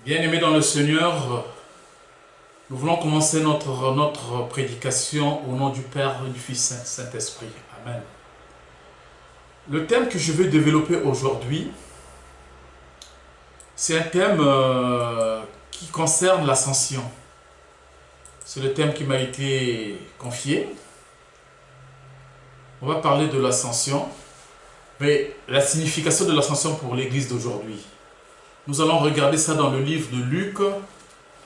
Bien-aimés dans le Seigneur, nous voulons commencer notre prédication au nom du Père et du Fils Saint-Esprit. Amen. Le thème que je vais développer aujourd'hui, c'est un thème qui concerne l'ascension. C'est le thème qui m'a été confié. On va parler de l'ascension, mais la signification de l'ascension pour l'Église d'aujourd'hui. Nous allons regarder ça dans le livre de Luc,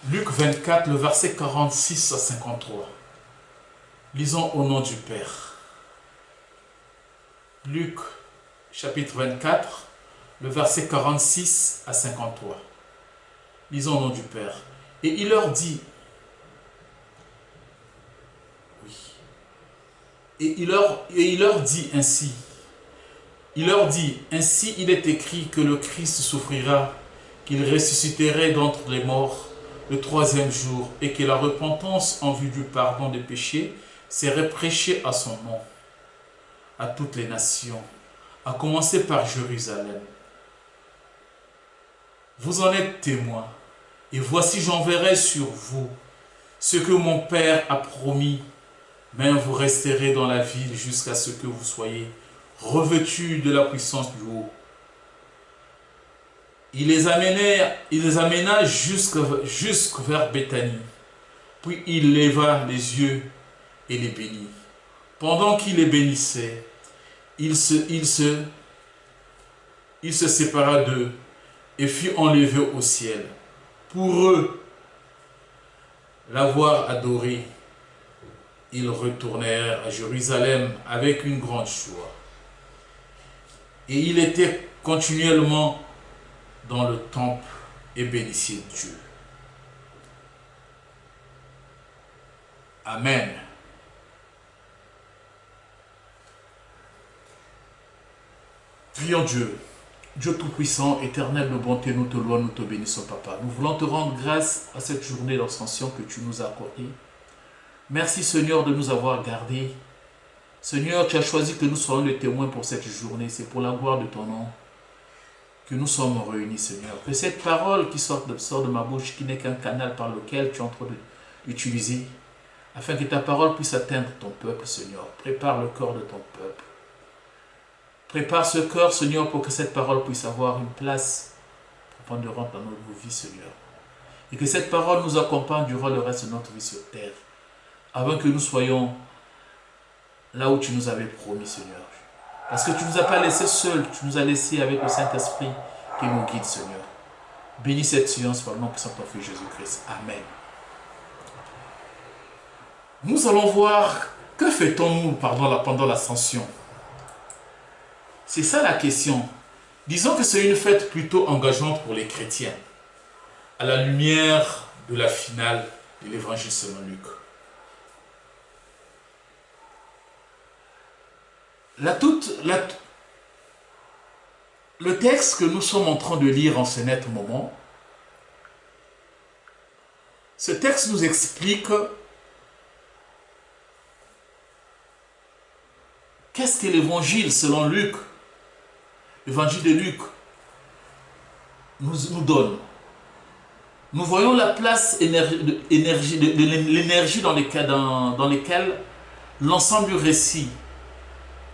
Luc 24, le verset 46 à 53. Lisons au nom du Père. Luc, chapitre 24, le verset 46 à 53. Lisons au nom du Père. Et il leur dit, et il leur dit ainsi, ainsi il est écrit que le Christ souffrira, qu'il ressusciterait d'entre les morts le troisième jour, et que la repentance en vue du pardon des péchés serait prêchée à son nom, à toutes les nations, à commencer par Jérusalem. Vous en êtes témoins, et voici j'enverrai sur vous ce que mon Père a promis, mais vous resterez dans la ville jusqu'à ce que vous soyez revêtus de la puissance du haut. Il les amena jusque vers Béthanie. Puis il leva les yeux et les bénit. Pendant qu'il les bénissait, il se sépara d'eux et fut enlevé au ciel. Pour eux, l'avoir adoré, ils retournèrent à Jérusalem avec une grande joie. Et il était continuellement dans le temple et bénissait Dieu. Amen. Prions Dieu. Dieu Tout-Puissant, éternel de bonté, nous te louons, nous te bénissons, Papa. Nous voulons te rendre grâce à cette journée d'ascension que tu nous as accordée. Merci, Seigneur, de nous avoir gardés. Seigneur, tu as choisi que nous soyons les témoins pour cette journée. C'est pour la gloire de ton nom que nous sommes réunis, Seigneur. Que cette parole qui sort de ma bouche, qui n'est qu'un canal par lequel tu es en train d'utiliser, afin que ta parole puisse atteindre ton peuple, Seigneur. Prépare le corps de ton peuple. Prépare ce cœur, Seigneur, pour que cette parole puisse avoir une place prépondérante dans notre vie, Seigneur. Et que cette parole nous accompagne durant le reste de notre vie sur terre, avant que nous soyons là où tu nous avais promis, Seigneur. Parce que tu ne nous as pas laissés seuls, tu nous as laissés avec le Saint-Esprit qui nous guide, Seigneur. Bénis cette science par le nom puissant de ton Fils Jésus-Christ. Amen. Nous allons voir que fait-on pendant l'ascension. C'est ça la question. Disons que c'est une fête plutôt engageante pour les chrétiens, à la lumière de la finale de l'évangile selon Luc. Le texte que nous sommes en train de lire en ce net moment, ce texte nous explique qu'est-ce que l'évangile selon Luc, l'évangile de Luc, nous donne. Nous voyons la place de l'énergie dans lesquelles l'ensemble du récit,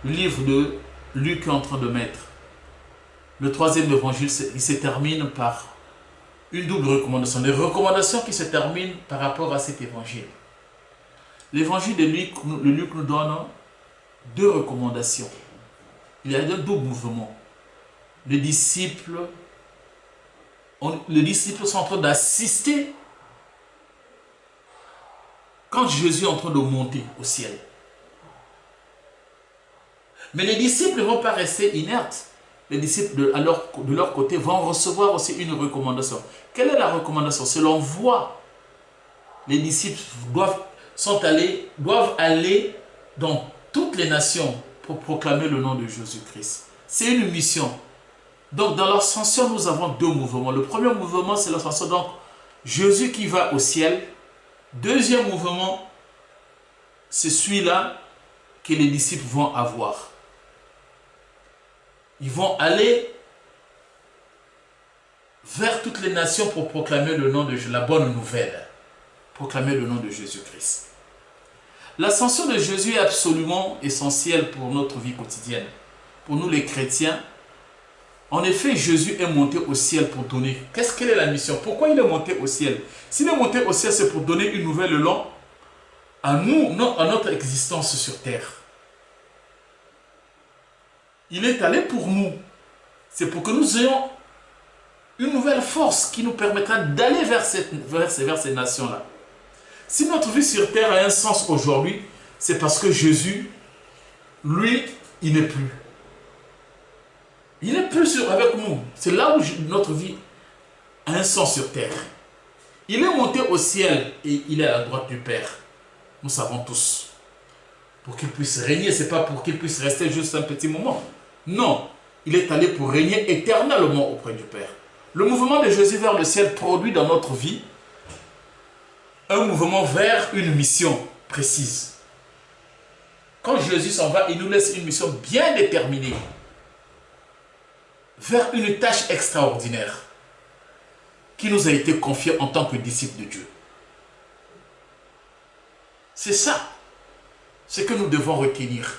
le livre de Luc est en train de mettre. Le troisième évangile, il se termine par une double recommandation. Des recommandations qui se terminent par rapport à cet évangile. L'évangile de Luc nous donne deux recommandations. Il y a deux doubles mouvements. Les disciples sont en train d'assister quand Jésus est en train de monter au ciel. Mais les disciples ne vont pas rester inertes. Les disciples de leur côté vont recevoir aussi une recommandation. Quelle est la recommandation? Selon voie, les disciples doivent aller dans toutes les nations pour proclamer le nom de Jésus-Christ. C'est une mission. Donc dans l'ascension, nous avons deux mouvements. Le premier mouvement, c'est l'ascension. Donc Jésus qui va au ciel. Deuxième mouvement, c'est celui-là que les disciples vont avoir. Ils vont aller vers toutes les nations pour proclamer le nom de la bonne nouvelle. Proclamer le nom de Jésus-Christ. L'ascension de Jésus est absolument essentielle pour notre vie quotidienne. Pour nous les chrétiens, en effet, Jésus est monté au ciel pour donner. Quelle est la mission? Pourquoi il est monté au ciel? S'il est monté au ciel, c'est pour donner une nouvelle langue à nous, à notre existence sur terre. Il est allé pour nous. C'est pour que nous ayons une nouvelle force qui nous permettra d'aller vers ces nations-là. Si notre vie sur terre a un sens aujourd'hui, c'est parce que Jésus, lui, il n'est plus. Il n'est plus avec nous. C'est là où notre vie a un sens sur terre. Il est monté au ciel et il est à la droite du Père. Nous savons tous. Pour qu'il puisse régner, ce n'est pas pour qu'il puisse rester juste un petit moment. Non, il est allé pour régner éternellement auprès du Père. Le mouvement de Jésus vers le ciel produit dans notre vie un mouvement vers une mission précise. Quand Jésus s'en va, il nous laisse une mission bien déterminée vers une tâche extraordinaire qui nous a été confiée en tant que disciples de Dieu. C'est ça, ce que nous devons retenir.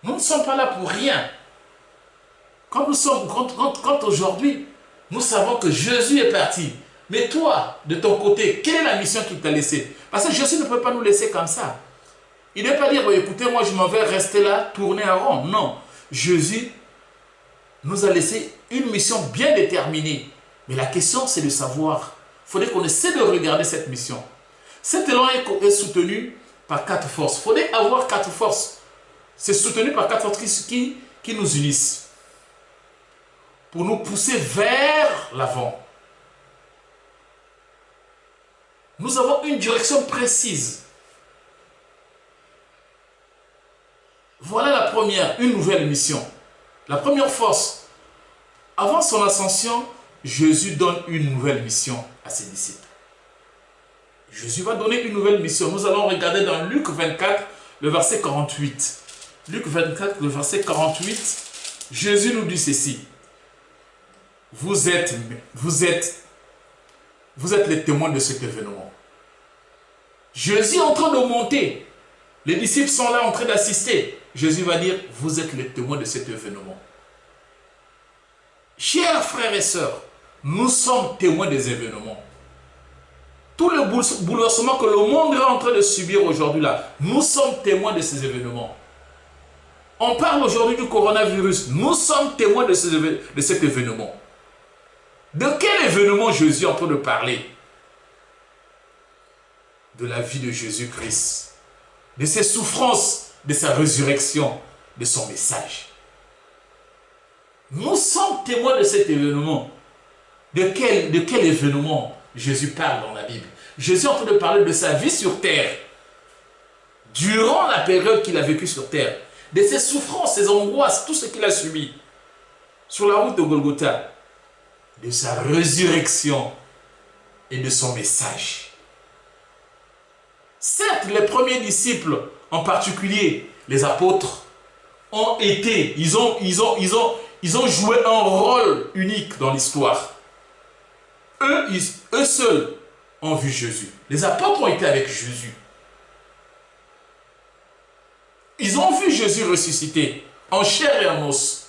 Nous ne sommes pas là pour rien. Quand aujourd'hui, nous savons que Jésus est parti. Mais toi, de ton côté, quelle est la mission qu'il t'a laissée? Parce que Jésus ne peut pas nous laisser comme ça. Il ne peut pas dire, oh, écoutez, moi je m'en vais rester là, tourner en rond. Non. Jésus nous a laissé une mission bien déterminée. Mais la question, c'est de savoir. Il faudrait qu'on essaie de regarder cette mission. Cet élan est soutenu par 4 forces. Il faudrait avoir 4 forces. C'est soutenu par 4 forces qui nous unissent. Pour nous pousser vers l'avant. Nous avons une direction précise. Voilà la première, une nouvelle mission. La première force. Avant son ascension, Jésus donne une nouvelle mission à ses disciples. Jésus va donner une nouvelle mission. Nous allons regarder dans Luc 24, le verset 48. Luc 24, le verset 48, Jésus nous dit ceci. Vous êtes les témoins de cet événement. Jésus est en train de monter. Les disciples sont là en train d'assister. Jésus va dire, vous êtes les témoins de cet événement. Chers frères et sœurs, nous sommes témoins des événements. Tout le bouleversement que le monde est en train de subir aujourd'hui là, nous sommes témoins de ces événements. On parle aujourd'hui du coronavirus. Nous sommes témoins de cet événement. De quel événement Jésus est en train de parler? De la vie de Jésus-Christ, de ses souffrances, de sa résurrection, de son message. Nous sommes témoins de cet événement. De quel événement Jésus parle dans la Bible? Jésus est en train de parler de sa vie sur terre, durant la période qu'il a vécue sur terre, de ses souffrances, ses angoisses, tout ce qu'il a subi sur la route de Golgotha, de sa résurrection et de son message. Certes, les premiers disciples, en particulier les apôtres, ils ont joué un rôle unique dans l'histoire. Eux seuls ont vu Jésus. Les apôtres ont été avec Jésus. Ils ont vu Jésus ressusciter en chair et en os.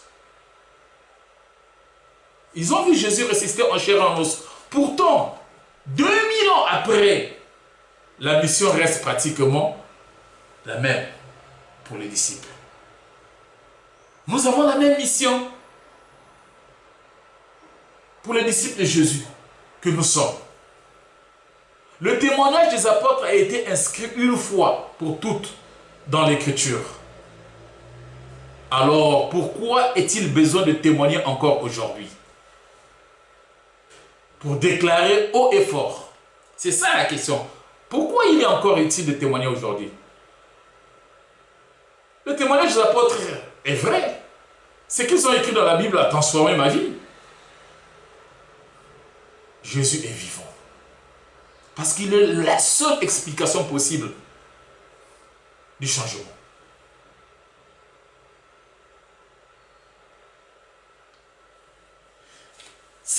Ils ont vu Jésus ressusciter en chair et en os. Pourtant, 2000 ans après, la mission reste pratiquement la même pour les disciples. Nous avons la même mission pour les disciples de Jésus que nous sommes. Le témoignage des apôtres a été inscrit une fois pour toutes dans l'Écriture. Alors, pourquoi est-il besoin de témoigner encore aujourd'hui? Pour déclarer haut et fort. C'est ça la question. Pourquoi il est encore utile de témoigner aujourd'hui? Le témoignage des apôtres est vrai. Ce qu'ils ont écrit dans la Bible a transformé ma vie. Jésus est vivant. Parce qu'il est la seule explication possible du changement.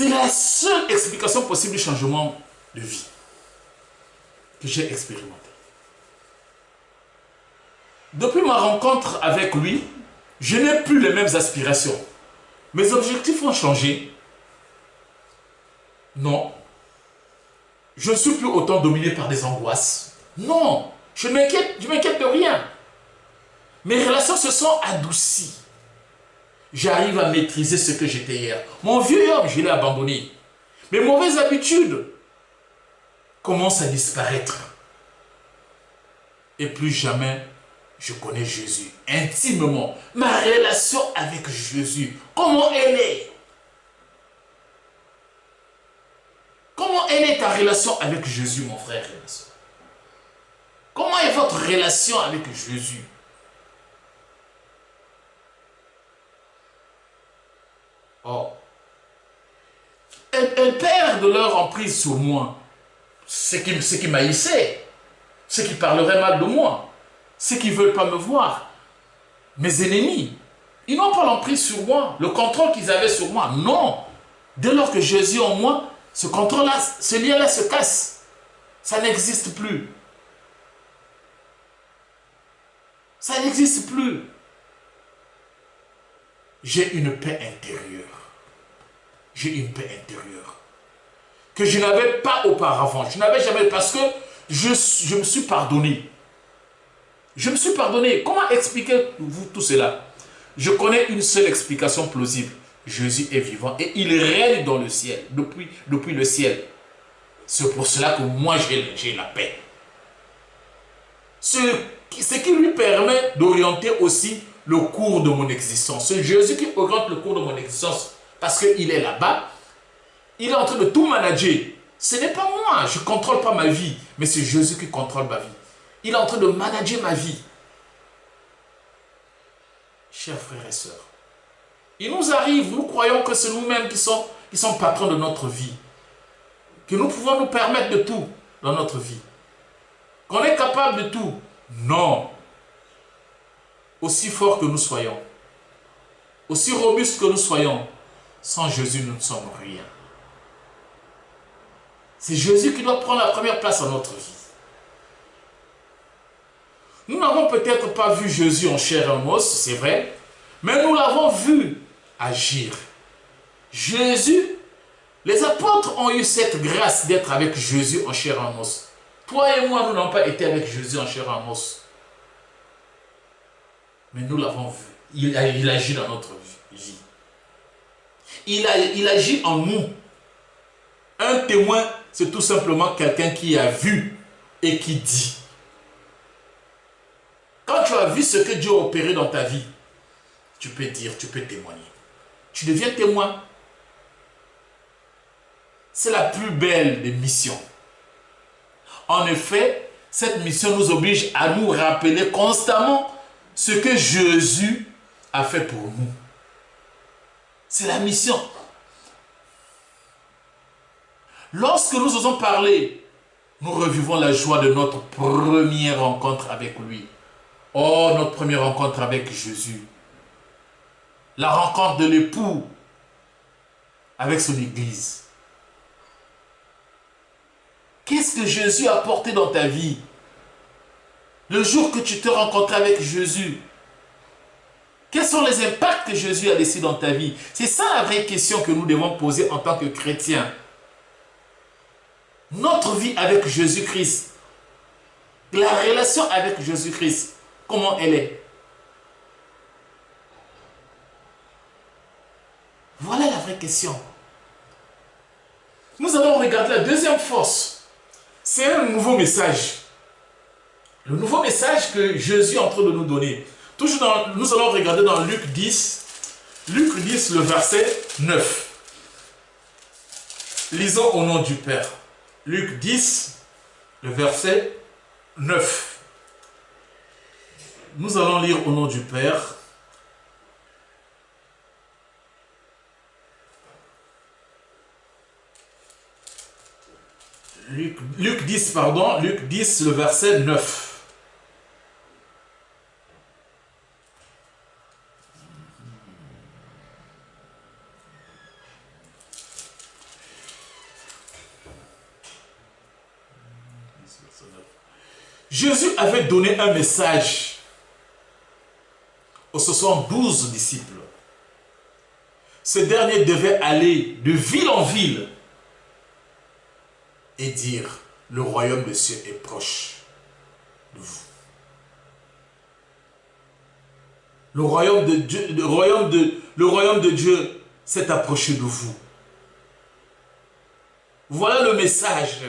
C'est la seule explication possible du changement de vie que j'ai expérimenté. Depuis ma rencontre avec lui, je n'ai plus les mêmes aspirations. Mes objectifs ont changé. Non. Je ne suis plus autant dominé par des angoisses. Non. Je m'inquiète de rien. Mes relations se sont adoucies. J'arrive à maîtriser ce que j'étais hier. Mon vieux homme, je l'ai abandonné. Mes mauvaises habitudes commencent à disparaître. Et plus jamais, je connais Jésus intimement. Ma relation avec Jésus, comment elle est? Comment elle est ta relation avec Jésus, mon frère et ma soeur? Comment est votre relation avec Jésus? Oh. Elles perdent leur emprise sur moi. Ceux qui m'haïssaient, ceux qui parleraient mal de moi, ceux qui ne veulent pas me voir, mes ennemis, ils n'ont pas l'emprise sur moi, le contrôle qu'ils avaient sur moi. Non. Dès lors que Jésus est en moi, ce contrôle-là, ce lien-là se casse. Ça n'existe plus. Ça n'existe plus. J'ai une paix intérieure. J'ai une paix intérieure que je n'avais pas auparavant. Je n'avais jamais, parce que je me suis pardonné. Je me suis pardonné. Comment expliquez-vous tout cela? Je connais une seule explication plausible. Jésus est vivant et il règne dans le ciel, depuis le ciel. C'est pour cela que moi j'ai la paix. Ce qui lui permet d'orienter aussi le cours de mon existence. C'est Jésus qui oriente le cours de mon existence. Parce qu'il est là-bas, il est en train de tout manager. Ce n'est pas moi, je ne contrôle pas ma vie, mais c'est Jésus qui contrôle ma vie. Il est en train de manager ma vie. Chers frères et sœurs, il nous arrive, nous croyons que c'est nous-mêmes qui sommes patrons de notre vie. Que nous pouvons nous permettre de tout dans notre vie. Qu'on est capable de tout. Non. Aussi fort que nous soyons, aussi robustes que nous soyons, sans Jésus, nous ne sommes rien. C'est Jésus qui doit prendre la première place dans notre vie. Nous n'avons peut-être pas vu Jésus en chair et en os, c'est vrai, mais nous l'avons vu agir. Jésus, les apôtres ont eu cette grâce d'être avec Jésus en chair et en os. Toi et moi, nous n'avons pas été avec Jésus en chair et en os. Mais nous l'avons vu. Il agit dans notre vie. Il agit en nous. Un témoin, c'est tout simplement quelqu'un qui a vu et qui dit. Quand tu as vu ce que Dieu a opéré dans ta vie, tu peux dire, tu peux témoigner. Tu deviens témoin. C'est la plus belle des missions. En effet, cette mission nous oblige à nous rappeler constamment ce que Jésus a fait pour nous. C'est la mission. Lorsque nous osons parler, nous revivons la joie de notre première rencontre avec lui. Oh, notre première rencontre avec Jésus. La rencontre de l'époux avec son église. Qu'est-ce que Jésus a apporté dans ta vie? Le jour que tu te rencontres avec Jésus, quels sont les impacts que Jésus a laissés dans ta vie? C'est ça la vraie question que nous devons poser en tant que chrétiens. Notre vie avec Jésus-Christ, la relation avec Jésus-Christ, comment elle est? Voilà la vraie question. Nous allons regarder la deuxième force. C'est un nouveau message. Le nouveau message que Jésus est en train de nous donner. Nous allons regarder dans Luc 10. Luc 10, le verset 9. Lisons au nom du Père. Luc 10, le verset 9. Nous allons lire au nom du Père. Luc 10, le verset 9. Jésus avait donné un message aux 72 disciples. Ce dernier devait aller de ville en ville et dire, le royaume des cieux est proche de vous. Le royaume de Dieu, le royaume de Dieu s'est approché de vous. Voilà le message,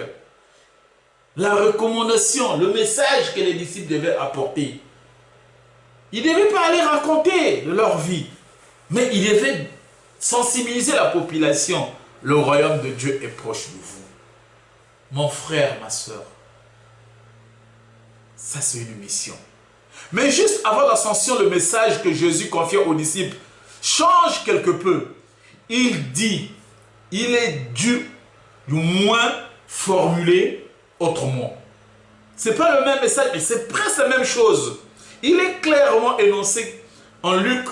la recommandation, le message que les disciples devaient apporter. Ils ne devaient pas aller raconter de leur vie, mais ils devaient sensibiliser la population. Le royaume de Dieu est proche de vous. Mon frère, ma soeur, ça c'est une mission. Mais juste avant l'ascension, le message que Jésus confie aux disciples change quelque peu. Il dit, il est du moins formulé autrement. Ce n'est pas le même message, mais c'est presque la même chose. Il est clairement énoncé en Luc.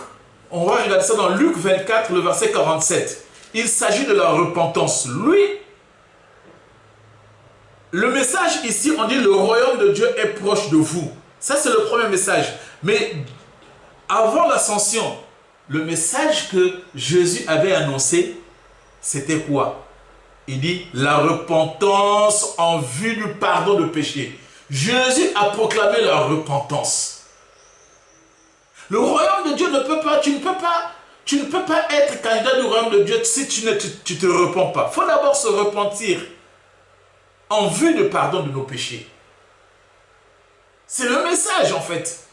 On va regarder ça dans Luc 24, le verset 47. Il s'agit de la repentance. Lui, le message ici, on dit le royaume de Dieu est proche de vous. Ça, c'est le premier message. Mais avant l'ascension, le message que Jésus avait annoncé, c'était quoi? Il dit la repentance en vue du pardon de péché. Jésus a proclamé la repentance. Le royaume de Dieu ne peut pas, tu ne peux pas être candidat du royaume de Dieu si tu ne te repens pas. Il faut d'abord se repentir en vue de pardon de nos péchés. C'est le message en fait.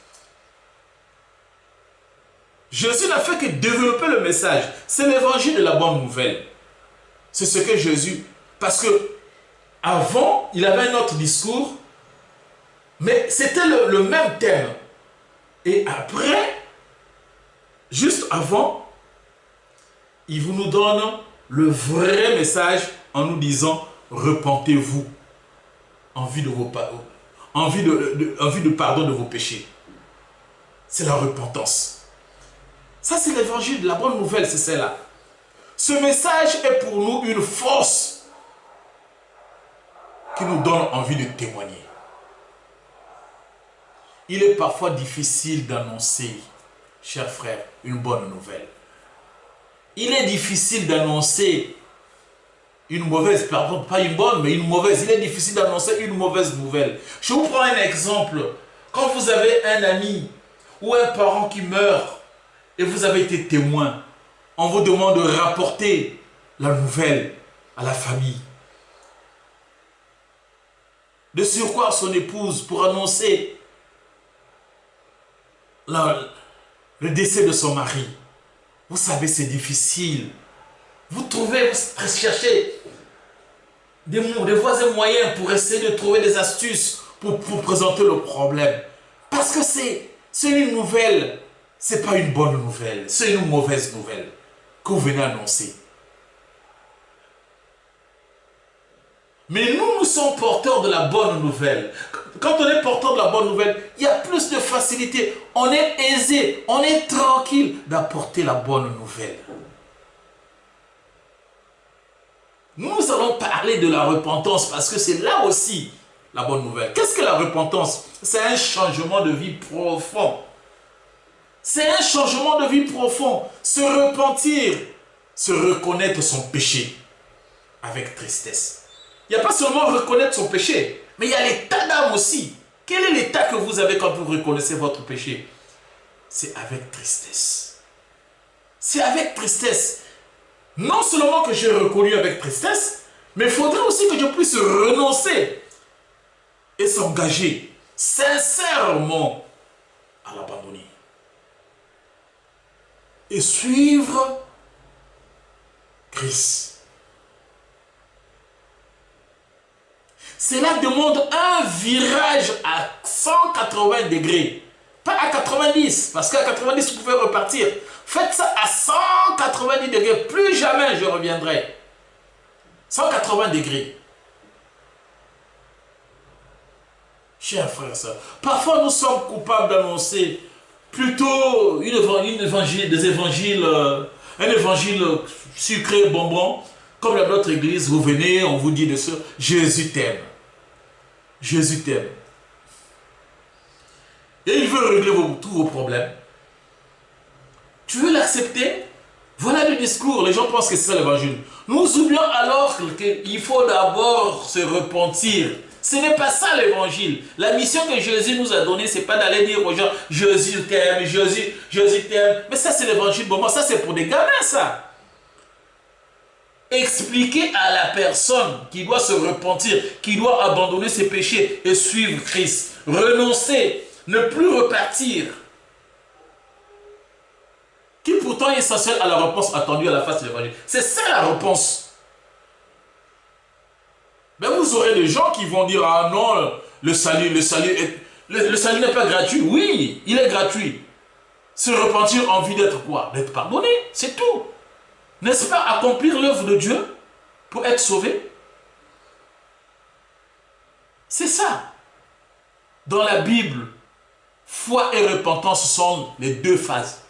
Jésus n'a fait que développer le message. C'est l'évangile de la bonne nouvelle. C'est ce que Jésus... Parce que avant, il avait un autre discours, mais c'était le même thème. Et après, juste avant, il vous nous donne le vrai message en nous disant « Repentez-vous en vue de vos en vue de pardon de vos péchés. » C'est la repentance. Ça, c'est l'évangile de la bonne nouvelle, c'est celle-là. Ce message est pour nous une force qui nous donne envie de témoigner. Il est parfois difficile d'annoncer, chers frères, une bonne nouvelle. Il est difficile d'annoncer une mauvaise, pardon, pas une bonne, mais une mauvaise. Il est difficile d'annoncer une mauvaise nouvelle. Je vous prends un exemple. Quand vous avez un ami ou un parent qui meurt et vous avez été témoin, on vous demande de rapporter la nouvelle à la famille. De surcroît son épouse pour annoncer le décès de son mari. Vous savez, c'est difficile. Vous cherchez des voies et moyens pour essayer de trouver des astuces pour présenter le problème. Parce que c'est une nouvelle, c'est pas une bonne nouvelle, c'est une mauvaise nouvelle que vous venez annoncer. Mais nous sommes porteurs de la bonne nouvelle. Quand on est porteur de la bonne nouvelle, il y a plus de facilité. On est aisé, on est tranquille d'apporter la bonne nouvelle. Nous allons parler de la repentance parce que c'est là aussi la bonne nouvelle. Qu'est-ce que la repentance? C'est un changement de vie profond. C'est un changement de vie profond. Se repentir, se reconnaître son péché avec tristesse. Il n'y a pas seulement reconnaître son péché, mais il y a l'état d'âme aussi. Quel est l'état que vous avez quand vous reconnaissez votre péché? C'est avec tristesse. C'est avec tristesse. Non seulement que j'ai reconnu avec tristesse, mais il faudrait aussi que je puisse renoncer et s'engager sincèrement à l'abandonner. Et suivre Christ. Cela demande un virage à 180 degrés. Pas à 90, parce qu'à 90, vous pouvez repartir. Faites ça à 190 degrés. Plus jamais je reviendrai. 180 degrés. Chers frères et sœurs, parfois nous sommes coupables d'annoncer plutôt un évangile sucré, bonbon. Comme dans notre église, vous venez, on vous dit de ça, Jésus t'aime. Jésus t'aime. Et il veut régler tous vos problèmes. Tu veux l'accepter? Voilà le discours. Les gens pensent que c'est ça l'évangile. Nous oublions alors qu'il faut d'abord se repentir. Ce n'est pas ça l'évangile. La mission que Jésus nous a donnée, ce n'est pas d'aller dire aux gens, Jésus t'aime, Jésus t'aime. Mais ça, c'est l'évangile. Bon, ça, c'est pour des gamins, ça. Expliquer à la personne qui doit se repentir, qui doit abandonner ses péchés et suivre Christ, renoncer, ne plus repartir, qui pourtant est essentiel à la réponse attendue à la face de l'évangile. C'est ça la réponse. Mais vous aurez des gens qui vont dire, ah non, le salut n'est pas gratuit. Oui, il est gratuit. Se repentir en vue d'être quoi? D'être pardonné, c'est tout. N'est-ce pas accomplir l'œuvre de Dieu pour être sauvé? C'est ça. Dans la Bible, foi et repentance sont les deux faces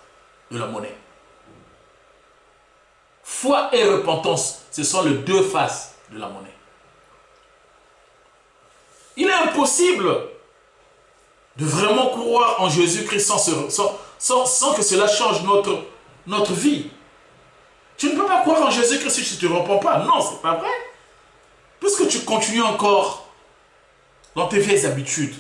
de la monnaie. Foi et repentance, ce sont les deux faces de la monnaie. Il est impossible de vraiment croire en Jésus-Christ sans que cela change notre vie. Tu ne peux pas croire en Jésus-Christ si tu ne te repens pas. Non, ce n'est pas vrai. Puisque tu continues encore dans tes vieilles habitudes.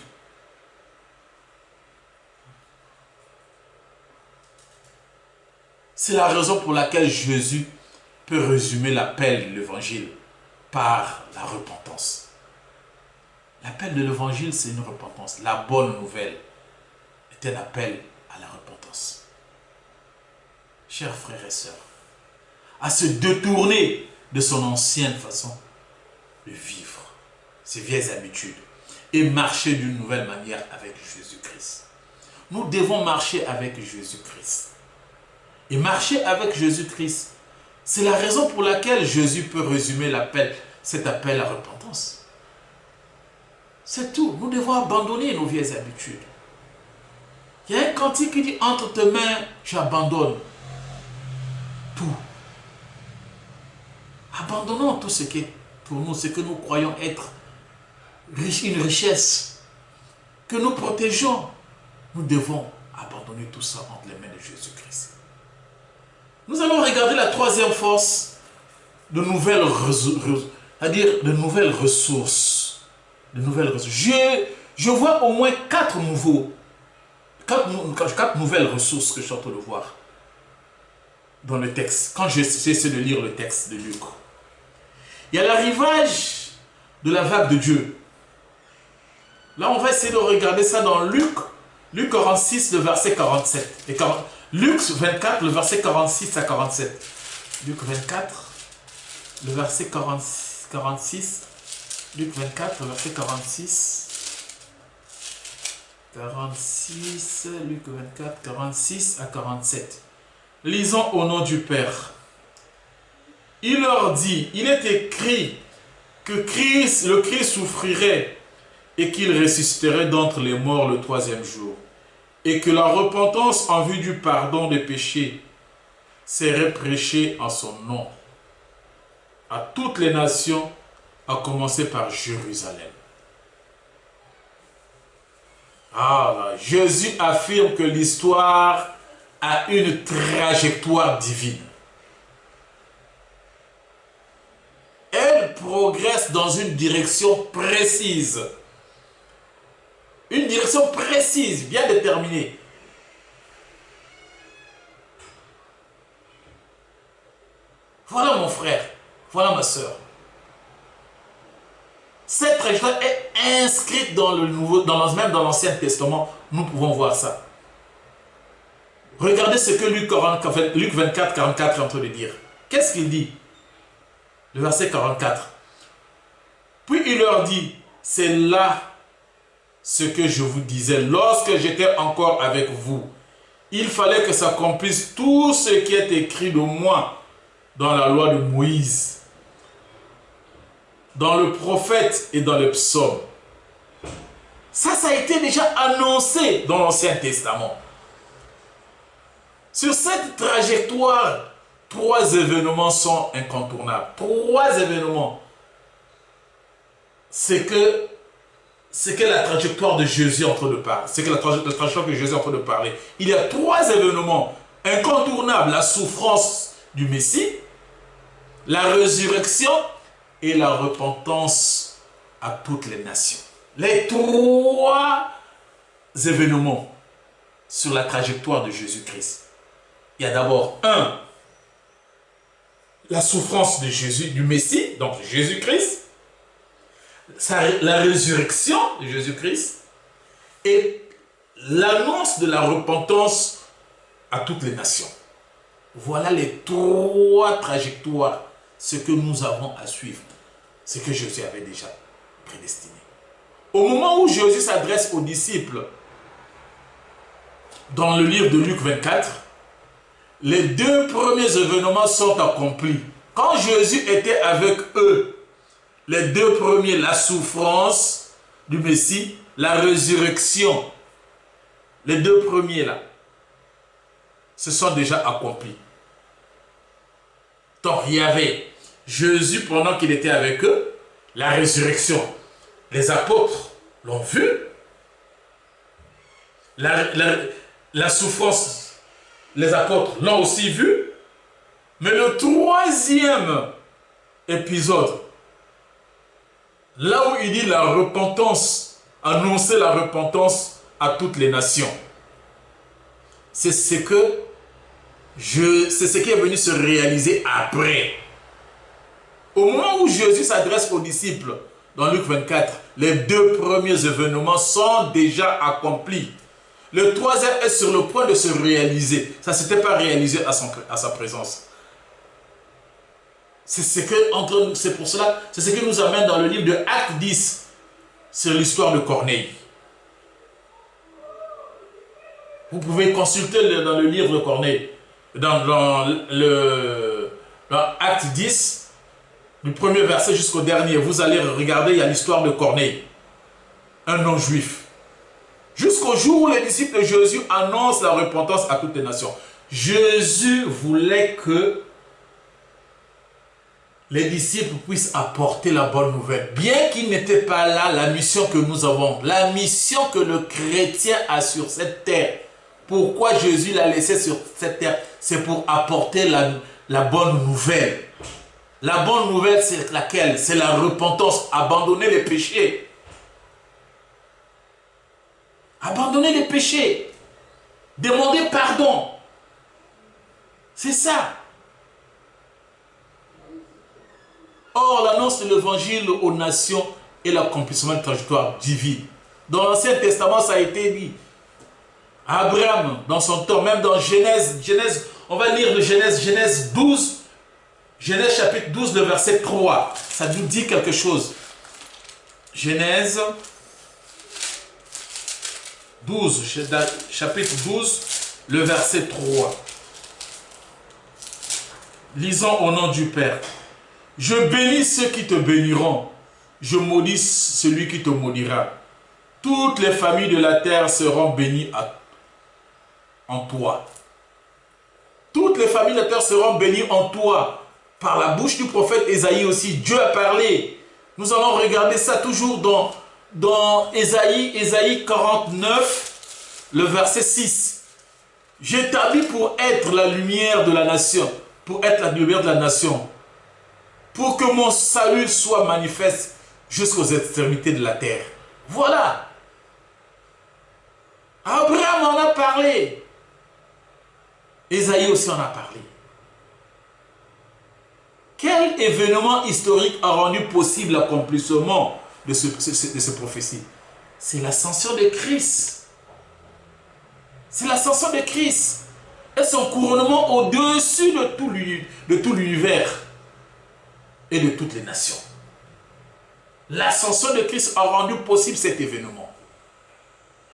C'est la raison pour laquelle Jésus peut résumer l'appel de l'évangile par la repentance. L'appel de l'évangile, c'est une repentance. La bonne nouvelle est un appel à la repentance. Chers frères et sœurs, à se détourner de son ancienne façon de vivre, ses vieilles habitudes, et marcher d'une nouvelle manière avec Jésus-Christ. Nous devons marcher avec Jésus-Christ. Et marcher avec Jésus-Christ, c'est la raison pour laquelle Jésus peut résumer cet appel à repentance. C'est tout. Nous devons abandonner nos vieilles habitudes. Il y a un cantique qui dit, entre tes mains, j'abandonne tout. Abandonnons tout ce qui est pour nous, ce que nous croyons être une richesse, que nous protégeons. Nous devons abandonner tout ça entre les mains de Jésus-Christ. Nous allons regarder la troisième force de nouvelles ressources. Je vois au moins quatre nouvelles ressources que je suis en train de voir dans le texte, quand j'essaie de lire le texte de Luc. Il y a l'arrivage de la vague de Dieu. Là, on va essayer de regarder ça dans Luc 46, le verset 47. Luc 24, le verset 46 à 47. Luc 24, le verset 46. Luc 24, le verset 46. 46, Luc 24, 46 à 47. Lisons au nom du Père. Il leur dit, il est écrit que le Christ souffrirait et qu'il ressusciterait d'entre les morts le troisième jour, et que la repentance en vue du pardon des péchés serait prêchée en son nom à toutes les nations, à commencer par Jérusalem. Jésus affirme que l'histoire a une trajectoire divine. Elle progresse dans une direction précise. Une direction précise, bien déterminée. Voilà mon frère, voilà ma soeur. Cette trajectoire est inscrite même dans l'Ancien Testament. Nous pouvons voir ça. Regardez ce que Luc 24, 44 est en train de dire. Qu'est-ce qu'il dit? Le verset 44. Puis il leur dit, c'est là ce que je vous disais lorsque j'étais encore avec vous. Il fallait que s'accomplisse tout ce qui est écrit de moi dans la loi de Moïse, dans le prophète et dans le psaume. Ça a été déjà annoncé dans l'Ancien Testament. Sur cette trajectoire, 3 événements sont incontournables. 3 événements. C'est que c'est que la trajectoire de Jésus est en train de parler. C'est que la trajectoire que Jésus est en train de parler. Il y a trois événements incontournables. La souffrance du Messie, la résurrection et la repentance à toutes les nations. Les trois événements sur la trajectoire de Jésus-Christ. Il y a d'abord la souffrance de Jésus, du Messie, donc Jésus-Christ, la résurrection de Jésus-Christ et l'annonce de la repentance à toutes les nations. Voilà les trois trajectoires, ce que nous avons à suivre, ce que Jésus avait déjà prédestiné. Au moment où Jésus s'adresse aux disciples, dans le livre de Luc 24, les deux premiers événements sont accomplis. Quand Jésus était avec eux, les deux premiers, la souffrance du Messie, la résurrection, les deux premiers là, se sont déjà accomplis. Donc il y avait Jésus pendant qu'il était avec eux, la résurrection. Les apôtres l'ont vu. La souffrance, les apôtres l'ont aussi vu. Mais le troisième épisode, là où il dit la repentance, annoncer la repentance à toutes les nations, c'est ce qui est venu se réaliser après. Au moment où Jésus s'adresse aux disciples, dans Luc 24, les deux premiers événements sont déjà accomplis. Le troisième est sur le point de se réaliser. Ça ne s'était pas réalisé à sa présence. C'est pour cela, c'est ce qui nous amène dans le livre de Actes 10, sur l'histoire de Corneille. Vous pouvez consulter dans le livre de Corneille, dans Actes 10, du premier verset jusqu'au dernier. Vous allez regarder, il y a l'histoire de Corneille, un non-juif. Jusqu'au jour où les disciples de Jésus annoncent la repentance à toutes les nations. Jésus voulait que les disciples puissent apporter la bonne nouvelle. Bien qu'il n'était pas là, la mission que nous avons, la mission que le chrétien a sur cette terre. Pourquoi Jésus l'a laissé sur cette terre? C'est pour apporter la bonne nouvelle. La bonne nouvelle, c'est laquelle? C'est la repentance, abandonner les péchés. Abandonner les péchés. Demander pardon. C'est ça. Or, l'annonce de l'évangile aux nations est l'accomplissement de trajectoire divine. Dans l'Ancien Testament, ça a été dit. Abraham, dans son temps, même dans Genèse, on va lire de Genèse 12, Genèse chapitre 12, le verset 3. Ça nous dit quelque chose. Genèse 12, chapitre 12, le verset 3. Lisons au nom du Père. Je bénis ceux qui te béniront. Je maudis celui qui te maudira. Toutes les familles de la terre seront bénies en toi. Toutes les familles de la terre seront bénies en toi. Par la bouche du prophète Ésaïe aussi, Dieu a parlé. Nous allons regarder ça toujours dans Ésaïe 49, le verset 6. J'établis pour être la lumière de la nation, pour être la lumière de la nation, pour que mon salut soit manifeste jusqu'aux extrémités de la terre. Voilà. Abraham en a parlé. Ésaïe aussi en a parlé. Quel événement historique a rendu possible l'accomplissement de ces prophéties? C'est l'ascension de Christ. C'est l'ascension de Christ. Et son couronnement au-dessus de tout l'univers et de toutes les nations. L'ascension de Christ a rendu possible cet événement.